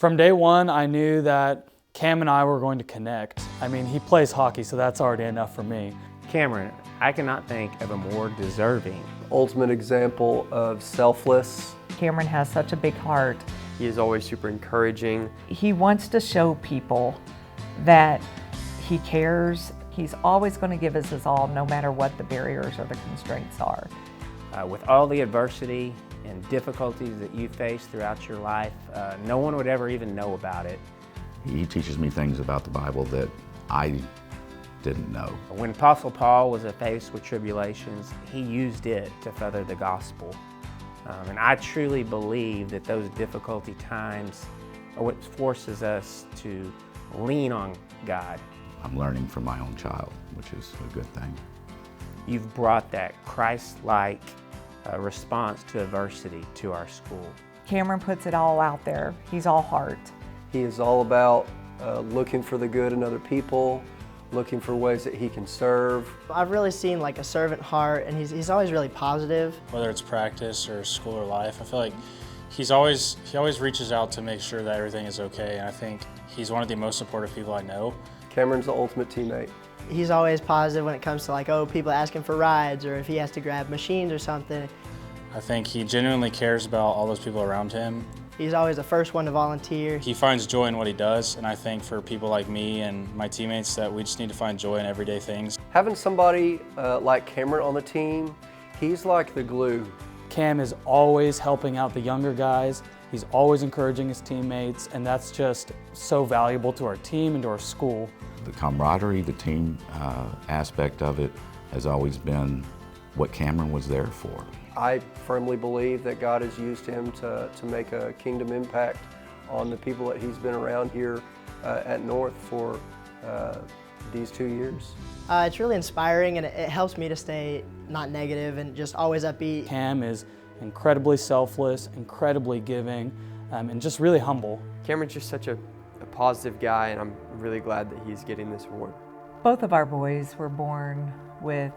From day one, I knew that Cam and I were going to connect. I mean, he plays hockey, so that's already enough for me. Cameron, I cannot think of a more deserving. Ultimate example of selfless. Cameron has such a big heart. He is always super encouraging. He wants to show people that he cares. He's always going to give us his all, no matter what the barriers or the constraints are. With all the adversity and difficulties that you face throughout your life, no one would ever even know about it. He teaches me things about the Bible that I didn't know. When Apostle Paul was faced with tribulations, he used it to further the gospel. And I truly believe that those difficulty times are what forces us to lean on God. I'm learning from my own child, which is a good thing. You've brought that Christ-like response to adversity to our school. Cameron puts it all out there. He's all heart. He is all about looking for the good in other people, looking for ways that he can serve. I've really seen like a servant heart, and he's always really positive. Whether it's practice or school or life, I feel like he always reaches out to make sure that everything is okay, and I think he's one of the most supportive people I know. Cameron's the ultimate teammate. He's always positive when it comes to like, people asking for rides, or if he has to grab machines or something. I think he genuinely cares about all those people around him. He's always the first one to volunteer. He finds joy in what he does, and I think for people like me and my teammates that we just need to find joy in everyday things. Having somebody like Cameron on the team, he's like the glue. Cam is always helping out the younger guys. He's always encouraging his teammates, and that's just so valuable to our team and to our school. The camaraderie, the team aspect of it has always been what Cameron was there for. I firmly believe that God has used him to make a kingdom impact on the people that he's been around here at North for these 2 years. It's really inspiring, and it helps me to stay not negative and just always upbeat. Cam is incredibly selfless, incredibly giving, and just really humble. Cameron's just such a positive guy, and I'm really glad that he's getting this award. Both of our boys were born with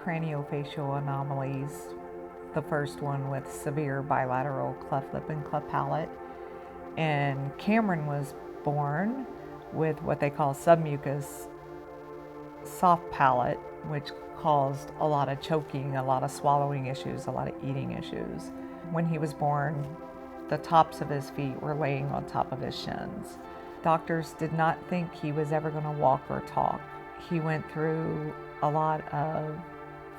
craniofacial anomalies. The first one with severe bilateral cleft lip and cleft palate. And Cameron was born with what they call submucous soft palate, which caused a lot of choking, a lot of swallowing issues, a lot of eating issues. When he was born, the tops of his feet were laying on top of his shins. Doctors did not think he was ever going to walk or talk. He went through a lot of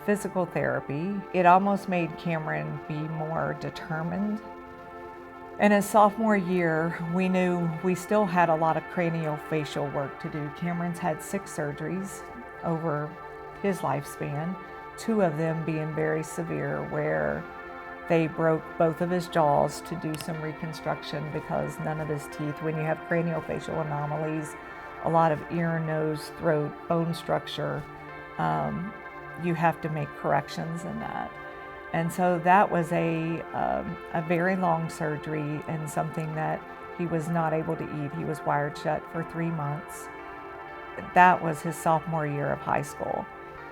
physical therapy. It almost made Cameron be more determined. In his sophomore year, we knew we still had a lot of craniofacial work to do. Cameron's had 6 surgeries over his lifespan, 2 of them being very severe, where they broke both of his jaws to do some reconstruction because none of his teeth, when you have craniofacial anomalies, a lot of ear, nose, throat, bone structure, you have to make corrections in that. And so that was a very long surgery and something that he was not able to eat. He was wired shut for 3 months. That was his sophomore year of high school.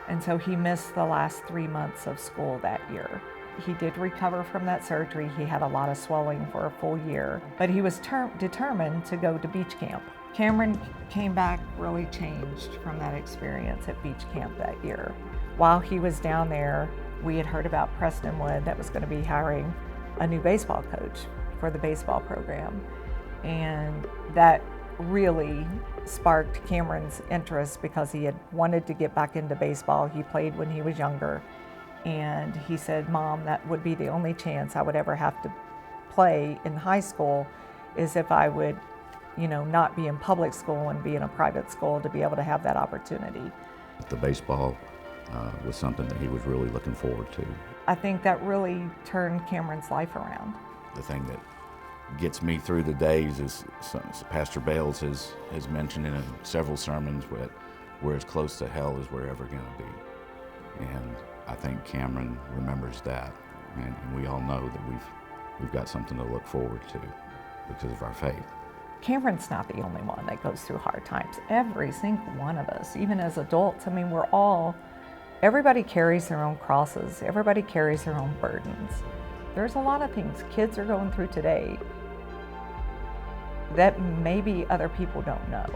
And so he missed the last 3 months of school that year. He did recover from that surgery. He had a lot of swelling for a full year, but he was determined to go to beach camp. Cameron came back really changed from that experience at beach camp that year. While he was down there, we had heard about Preston Wood that was going to be hiring a new baseball coach for the baseball program. And that really sparked Cameron's interest because he had wanted to get back into baseball. He played when he was younger. And he said, "Mom, that would be the only chance I would ever have to play in high school is if I would, not be in public school and be in a private school to be able to have that opportunity." The baseball was something that he was really looking forward to. I think that really turned Cameron's life around. The thing that gets me through the days is Pastor Bales has mentioned in several sermons that we're as close to hell as we're ever going to be. And I think Cameron remembers that, and we all know that we've got something to look forward to because of our faith. Cameron's not the only one that goes through hard times. Every single one of us, even as adults, everybody carries their own crosses. Everybody carries their own burdens. There's a lot of things kids are going through today that maybe other people don't know.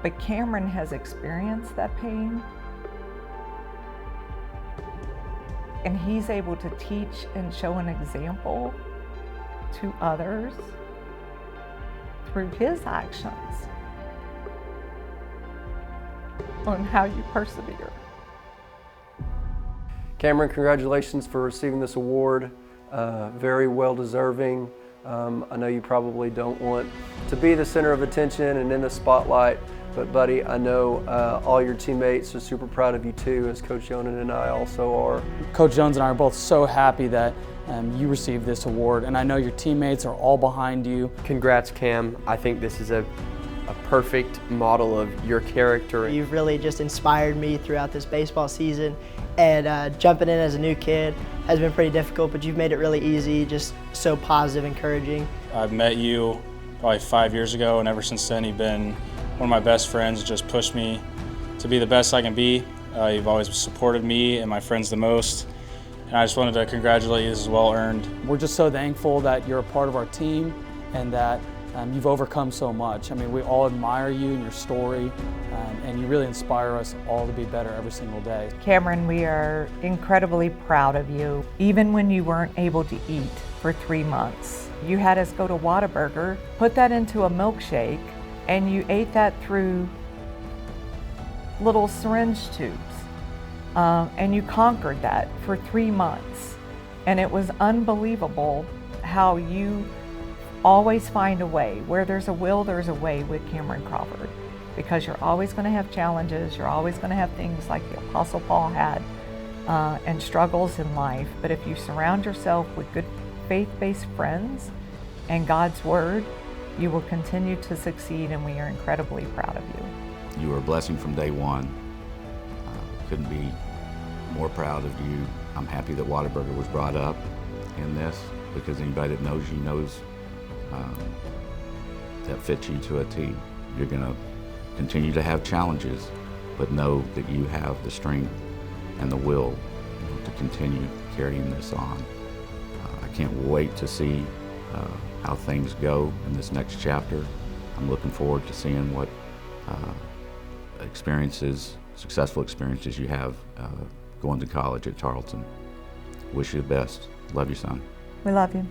But Cameron has experienced that pain, and he's able to teach and show an example to others through his actions on how you persevere. Cameron, congratulations for receiving this award. Very well deserving. I know you probably don't want to be the center of attention and in the spotlight, but buddy, I know all your teammates are super proud of you too, as Coach Yonan and I also are. Coach Jones and I are both so happy that you received this award, and I know your teammates are all behind you. Congrats, Cam. I think this is a perfect model of your character. You've really just inspired me throughout this baseball season, and jumping in as a new kid has been pretty difficult, but you've made it really easy, just so positive, encouraging. I've met you probably 5 years ago, and ever since then you've been one of my best friends, just pushed me to be the best I can be. You've always supported me and my friends the most, and I just wanted to congratulate you. This is well earned. We're just so thankful that you're a part of our team and that you've overcome so much. I mean, we all admire you and your story, and you really inspire us all to be better every single day. Cameron, we are incredibly proud of you. Even when you weren't able to eat for 3 months, you had us go to Whataburger, put that into a milkshake, and you ate that through little syringe tubes. And you conquered that for 3 months. And it was unbelievable how you always find a way. Where there's a will, there's a way with Cameron Crawford. Because you're always going to have challenges, you're always going to have things like the Apostle Paul had, and struggles in life. But if you surround yourself with good faith-based friends and God's Word, you will continue to succeed, and we are incredibly proud of you. You were a blessing from day one. Couldn't be more proud of you. I'm happy that Whataburger was brought up in this, because anybody that knows you knows that fits you to a T. You're going to continue to have challenges, but know that you have the strength and the will to continue carrying this on. I can't wait to see how things go in this next chapter. I'm looking forward to seeing what successful experiences you have going to college at Tarleton. Wish you the best. Love you, son. We love you.